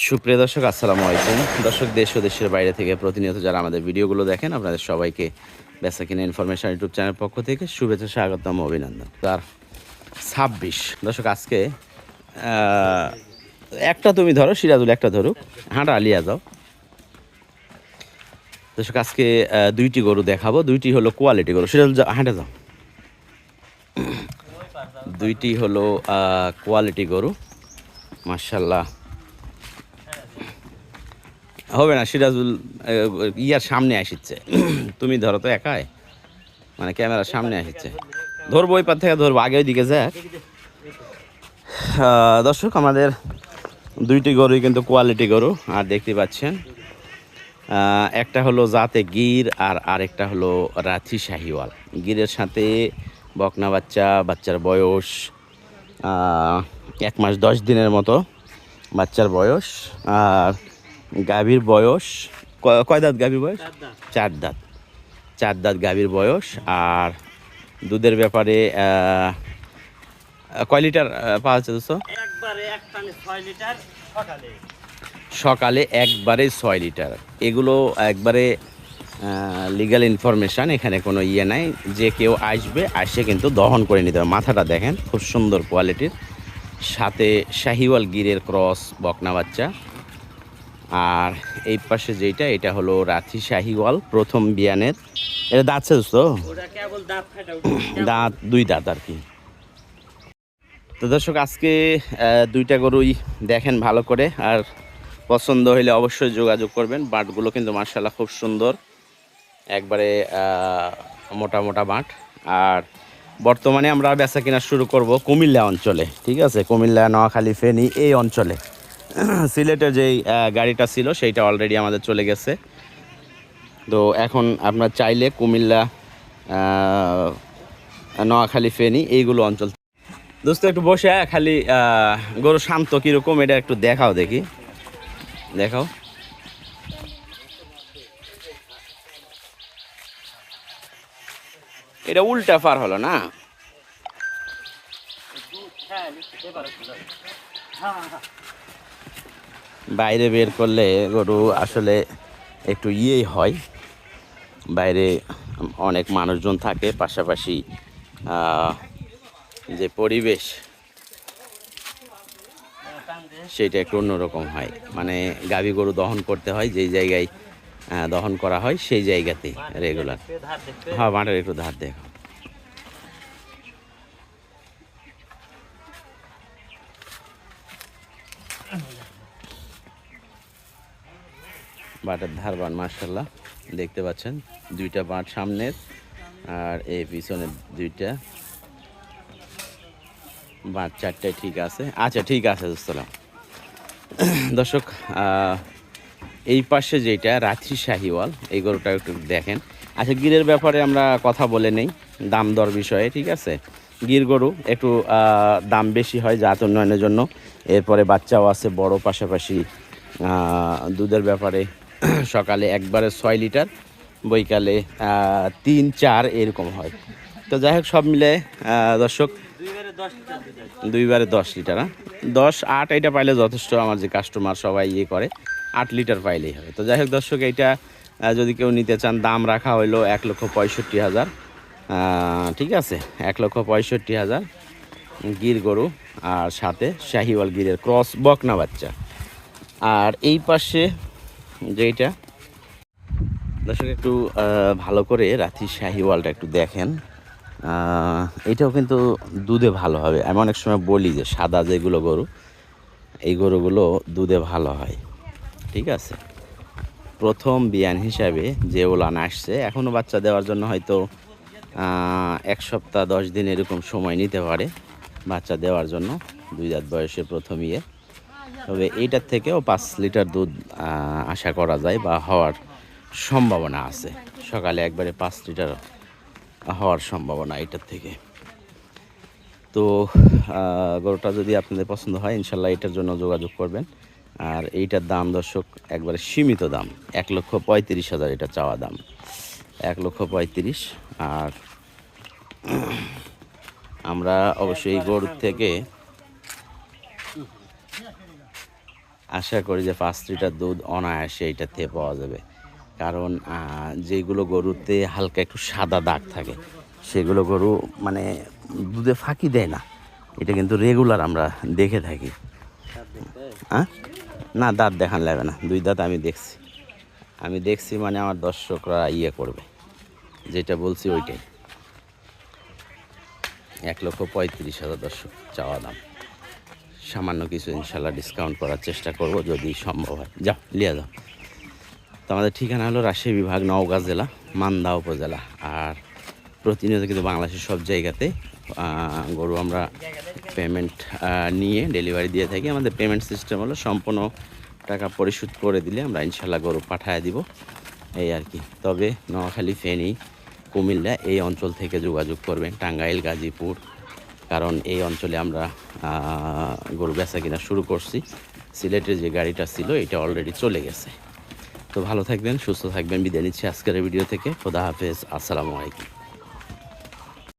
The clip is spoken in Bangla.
সুপ্রিয় দর্শক, আসসালামু আলাইকুম। দর্শক, দেশ ও দেশের বাইরে থেকে প্রতিনিয়ত যারা আমাদের ভিডিওগুলো দেখেন, আপনাদের সবাইকে বেচাকিনা ইনফরমেশন ইউটিউব চ্যানেল পক্ষ থেকে শুভেচ্ছা, স্বাগতম, অভিনন্দন। তার 26 দর্শক, আজকে একটা তুমি ধরো, সিরাজুল একটা ধরুক, হাঁটা আলিয়া যাও। দর্শক, আজকে দুইটি গরু দেখাবো। দুইটি হলো কোয়ালিটি গরু। সিরাজুল হাঁটে যাও। দুইটি হলো কোয়ালিটি গরু, মাশাল্লাহ। হবে না, সিরাজুল ইয়ার সামনে আসিচ্ছে। তুমি ধরো তো একাই, মানে ক্যামেরার সামনে আসিচ্ছে। ধরবো, ওই পার থেকে ধরবো, আগে ওই দিকে যাক। দর্শক, আমাদের দুইটি গরুই কিন্তু কোয়ালিটি গরু। আর দেখতে পাচ্ছেন, একটা হলো জাতে গির আর আরেকটা হলো রাথি শাহিওয়াল। গিরের সাথে বকনা বাচ্চা, বাচ্চার বয়স 1 মাস 10 দিনের মতো বাচ্চার বয়স। আর গাভীর বয়স কয় দাঁত? গাভীর বয়স 4 দাঁত। 4 দাঁত গাভীর বয়স। আর দুধের ব্যাপারে কয় লিটার পাওয়া যাচ্ছে দোস্ত? সকালে একবারে 6 লিটার। এগুলো একবারে লিগ্যাল ইনফরমেশান, এখানে কোনো ইয়ে নাই। যে কেউ আসবে, আসে কিন্তু দহন করে নিতে হবে। মাথাটা দেখেন, খুব সুন্দর কোয়ালিটির, সাথে শাহিওয়াল গিরের ক্রস বকনা বাচ্চা। আর এই পাশে যেটা, এটা হলো রাথি শাহিওয়াল প্রথম বিয়ানের। এটা দাঁত শেষ তো, দাঁত 2 দাঁত আর কি। তো দর্শক, আজকে দুইটা গরুই দেখেন ভালো করে। আর পছন্দ হইলে অবশ্যই যোগাযোগ করবেন। বাঁটগুলো কিন্তু মার্শাল্লাহ খুব সুন্দর, একবারে মোটা মোটা বাঁট। আর বর্তমানে আমরা বেচা কিনা শুরু করব কুমিল্লা অঞ্চলে, ঠিক আছে? কুমিল্লা, নোয়াখালী, ফেনী এই অঞ্চলে। সিলেটের যেই গাড়িটা ছিল সেইটা অলরেডি আমাদের চলে গেছে। তো এখন আপনার চাইলে কুমিল্লা, নোয়াখালী, ফেনী এইগুলো অঞ্চল। দোস্ত, একটু বসে খালি গরু শান্ত কীরকম এটা একটু দেখাও, দেখি, দেখাও। এটা উল্টা পার হলো না? বাইরে বের করলে গরু আসলে একটু ইয়েই হয়। বাইরে অনেক মানুষজন থাকে, পাশাপাশি যে পরিবেশ সেটা একটু অন্যরকম হয়। মানে গাভী গরু দহন করতে হয় যেই জায়গায় দহন করা হয়, সেই জায়গাতেই রেগুলার। হ্যাঁ, মাঠের একটু ধার দেখো। বাটের ধারবান মার্শাল্লাহ দেখতে পাচ্ছেন। দুইটা বাট সামনের, আর এই পিছনের দুইটা বাট, 4টায় ঠিক আছে। আচ্ছা, ঠিক আছে দোস্তলাম। দর্শক, এই পাশে যেটা রাথি শাহিওয়াল, এই গরুটা একটু দেখেন। আচ্ছা, গিরের ব্যাপারে আমরা কথা বলে নেই, দাম দর বিষয়ে, ঠিক আছে? গির গরু একটু দাম বেশি হয় জাত উন্নয়নের জন্য। এরপরে বাচ্চাও আছে বড়, পাশাপাশি দুধের ব্যাপারে সকালে একবারে 6 লিটার, বৈকালে 3-4 এরকম হয়। তো যাই হোক, সব মিলে দর্শক, 2বারে 10 লিটার, 10-8 এটা পাইলে যথেষ্ট। আমার যে কাস্টমার সবাই ইয়ে করে, 8 লিটার পাইলেই হবে। তো যাই হোক দর্শক, এইটা যদি কেউ নিতে চান, দাম রাখা হইলো 1,65,000। ঠিক আছে, 1,65,000 গির গরু, আর সাথে শাহিওয়াল গিরের ক্রস বকনা বাচ্চা। আর এই পাশে যেইটা দর্শক, একটু ভালো করে রাথি শাহিওয়ালটা একটু দেখেন। এটাও কিন্তু দুধে ভালো হবে। আমি অনেক সময় বলি যে সাদা যেগুলো গরু, এই গরুগুলো দুধে ভালো হয়, ঠিক আছে? প্রথম বিয়ান হিসাবে যে ওলান আসছে, এখনও বাচ্চা দেওয়ার জন্য হয়তো 1 সপ্তাহ 10 দিন এরকম সময় নিতে পারে বাচ্চা দেওয়ার জন্য, 2 দাঁত বয়সে প্রথম ইয়ে। তবে এইটার থেকেও 5 লিটার দুধ আশা করা যায় বা হওয়ার সম্ভাবনা আছে। সকালে একবারে 5 লিটার হওয়ার সম্ভাবনা এটার থেকে। তো গরুটা যদি আপনাদের পছন্দ হয়, ইনশাল্লাহ এটার জন্য যোগাযোগ করবেন। আর এইটার দাম দর্শক একবারে সীমিত দাম, 1,35,000 এটা চাওয়া দাম, 1,35,000। আর আমরা অবশ্যই গরুর থেকে আশা করি যে 5 লিটার দুধ অনায়াসে এইটাতে পাওয়া যাবে। কারণ যেগুলো গরুতে হালকা একটু সাদা দাগ থাকে সেগুলো গরু মানে দুধে ফাঁকি দেয় না, এটা কিন্তু রেগুলার আমরা দেখে থাকি। হ্যাঁ, না দাঁত দেখান লাগবে না, 2 দাঁত আমি দেখছি মানে আমার দর্শকরা ইয়ে করবে, যেটা বলছি ওইটাই। 1,35,000 দর্শক চাওয়া দাম, সামান্য কিছু ইনশাল্লাহ ডিসকাউন্ট করার চেষ্টা করব যদি সম্ভব হয়। যাও লিয়া যাও। তো আমাদের ঠিকানা হলো রাজশাহী বিভাগ, নওগাঁ জেলা, মান্দা উপজেলা। আর প্রতিনিয়ত কিন্তু বাংলাদেশের সব জায়গাতে গরু আমরা পেমেন্ট নিয়ে ডেলিভারি দিয়ে থাকি। আমাদের পেমেন্ট সিস্টেম হলো সম্পূর্ণ টাকা পরিশোধ করে দিলে আমরা ইনশাল্লাহ গরু পাঠিয়ে দিব, এই আর কি। তবে নোয়াখালী, ফেনী, কুমিল্লা এই অঞ্চল থেকে যোগাযোগ করবেন, টাঙ্গাইল, গাজীপুর, কারণ এই অঞ্চলে আমরা গরু বেচা কিনা শুরু করছি। সিলেটের যে গাড়িটা ছিল এটা অলরেডি চলে গেছে। তো ভালো থাকবেন, সুস্থ থাকবেন, বিদায় নিচ্ছি আজকের ভিডিও থেকে। খোদা হাফেজ, আসসালামু আলাইকুম।